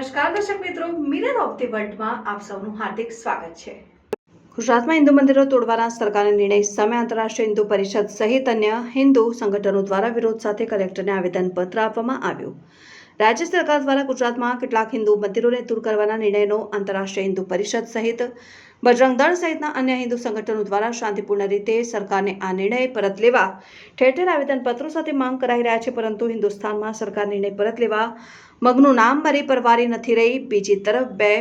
નમસ્કાર દર્શક મિત્રો, મિરર ઓફ ધી વર્લ્ડમાં આપ સૌનું હાર્દિક સ્વાગત છે। ગુજરાતમાં હિન્દુ મંદિરો તોડવાના સરકારના નિર્ણય સામે આંતરરાષ્ટ્રીય હિન્દુ પરિષદ સહિત અન્ય હિન્દુ સંગઠનો દ્વારા વિરોધ સાથે કલેક્ટરને આવેદનપત્ર આપવામાં આવ્યું। રાજ્ય સરકાર દ્વારા ગુજરાતમાં કેટલાક હિન્દુ મંદિરોને દૂર કરવાના નિર્ણયનો આંતરરાષ્ટ્રીય હિન્દુ પરિષદ સહિત બજરંગ દળ સહિતના અન્ય હિન્દુ સંગઠનો દ્વારા શાંતિપૂર્ણ રીતે સરકારને આ નિર્ણય પરત લેવા ઠેર ઠેર આવેદનપત્રો સાથે માંગ કરાઈ રહ્યા છે, પરંતુ હિન્દુસ્તાનમાં સરકાર નિર્ણય પરત લેવા મગનું નામ ભરી પરવારી નથી રહી। બીજી તરફ 2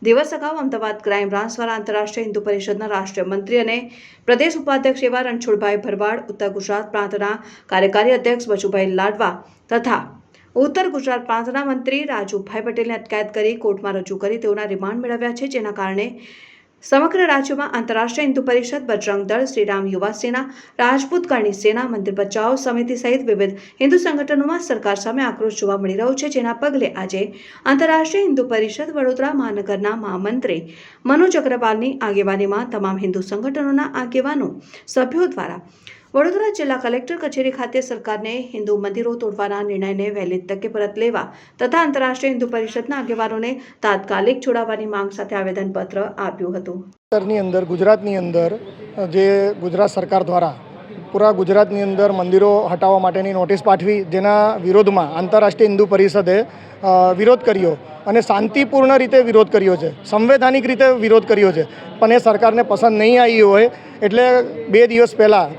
દિવસ અગાઉ અમદાવાદ ક્રાઇમ બ્રાન્ચ દ્વારા આંતરરાષ્ટ્રીય હિન્દુ પરિષદના રાષ્ટ્રીય મંત્રી અને પ્રદેશ ઉપાધ્યક્ષ એવા રણછોડભાઈ ભરવાડ, ઉત્તર ગુજરાત પ્રાંતના કાર્યકારી અધ્યક્ષ બચુભાઈ લાડવા તથા ઉત્તર ગુજરાત પ્રાંતના મંત્રી રાજુભાઈ પટેલને અટકાયત કરી કોર્ટમાં રજૂ કરી તેઓના રિમાન્ડ મેળવ્યા છે, જેના કારણે સમગ્ર રાજ્યમાં આંતરરાષ્ટ્રીય હિન્દુ પરિષદ, બજરંગ દળ, શ્રીરામ યુવા સેના, રાજપૂત કરણી સેના, મંદિર બચાવ સમિતિ સહિત વિવિધ હિન્દુ સંગઠનોમાં સરકાર સામે આક્રોશ જોવા મળી રહ્યો છે, જેના પગલે આજે આંતરરાષ્ટ્રીય હિન્દુ પરિષદ વડોદરા મહાનગરના મહામંત્રી મનોજ અગ્રવાલની આગેવાનીમાં તમામ હિન્દુ સંગઠનોના આગેવાનો સભ્યો દ્વારા વડોદરા જિલ્લા કલેક્ટર કચેરી ખાતે સરકારને હિન્દુ મંદિરો તોડવાના નિર્ણયને વહેલી તકે પરત લેવા તથા આંતરરાષ્ટ્રીય હિન્દુ પરિષદના આગેવાનોને તાત્કાલિક છોડાવવાની માંગ સાથે આવેદનપત્ર આપ્યું હતું। ગુજરાતની અંદર જે ગુજરાત સરકાર દ્વારા પૂરા ગુજરાતની અંદર મંદિરો હટાવવા માટેની નોટિસ પાઠવી, જેના વિરોધમાં આંતરરાષ્ટ્રીય હિન્દુ પરિષદે વિરોધ કર્યો અને શાંતિપૂર્ણ રીતે વિરોધ કર્યો છે, સંવૈધાનિક રીતે વિરોધ કર્યો છે, પણ એ સરકારને પસંદ નહીં આવી હોય એટલે 2 દિવસ પહેલાં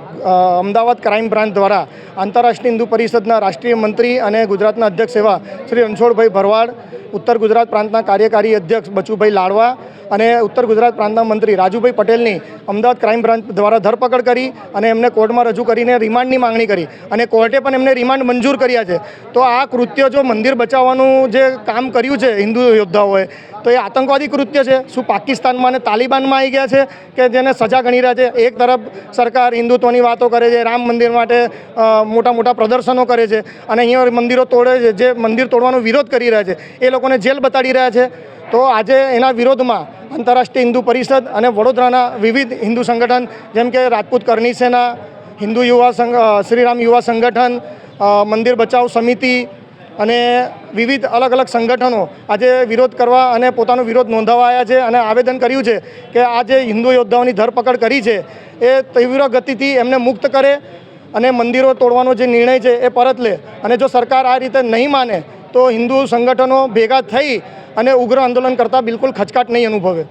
અમદાવાદ ક્રાઇમ બ્રાન્ચ દ્વારા આંતરરાષ્ટ્રીય હિન્દુ પરિષદના રાષ્ટ્રીય મંત્રી અને ગુજરાતના અધ્યક્ષ એવા શ્રી રણછોડભાઈ ભરવાડ, ઉત્તર ગુજરાત પ્રાંતના કાર્યકારી અધ્યક્ષ બચુભાઈ લાડવા અને ઉત્તર ગુજરાત પ્રાંતના મંત્રી રાજુભાઈ પટેલની અમદાવાદ ક્રાઇમ બ્રાન્ચ દ્વારા ધરપકડ કરી અને એમને કોર્ટમાં રજૂ કરીને રિમાન્ડની માંગણી કરી અને કોર્ટે પણ એમને રિમાન્ડ મંજૂર કર્યા છે। તો આ કૃત્ય જો મંદિર બચાવવાનું જે કામ કર્યું છે હિન્દુ યોદ્ધાઓએ, તો એ આતંકવાદી કૃત્ય છે। શું પાકિસ્તાનમાં અને તાલિબાનમાં આવી ગયા છે કે જેને સજા ગણી રહ્યા છે? એક તરફ સરકાર હિન્દુત્વની વાતો કરે છે, રામ મંદિર માટે મોટા મોટા પ્રદર્શનો કરે છે અને અહીંયા મંદિરો તોડે છે, જે મંદિર તોડવાનો વિરોધ કરી રહ્યા છે એ લોકોને જેલ બતાડી રહ્યા છે। તો આજે એના વિરોધમાં આંતરરાષ્ટ્રીય હિન્દુ પરિષદ અને વડોદરાના વિવિધ હિન્દુ સંગઠન જેમ કે રાજપૂત કરણી સેના, હિન્દુ યુવા શ્રીરામ યુવા સંગઠન, મંદિર બચાવ સમિતિ અને વિવિધ અલગ અલગ સંગઠનો આજે વિરોધ કરવા અને પોતાનો વિરોધ નોંધાવવા આવ્યા છે અને આવેદન કર્યું છે કે આ જે હિન્દુ યોદ્ધાઓની ધરપકડ કરી છે એ તીવ્ર ગતિથી એમને મુક્ત કરે અને મંદિરો તોડવાનો જે નિર્ણય છે એ પરત લે। અને જો સરકાર આ રીતે નહીં માને તો હિન્દુ સંગઠનો ભેગા થઈ અને ઉગ્ર આંદોલન કરતાં બિલકુલ ખચકાટ નહીં અનુભવે।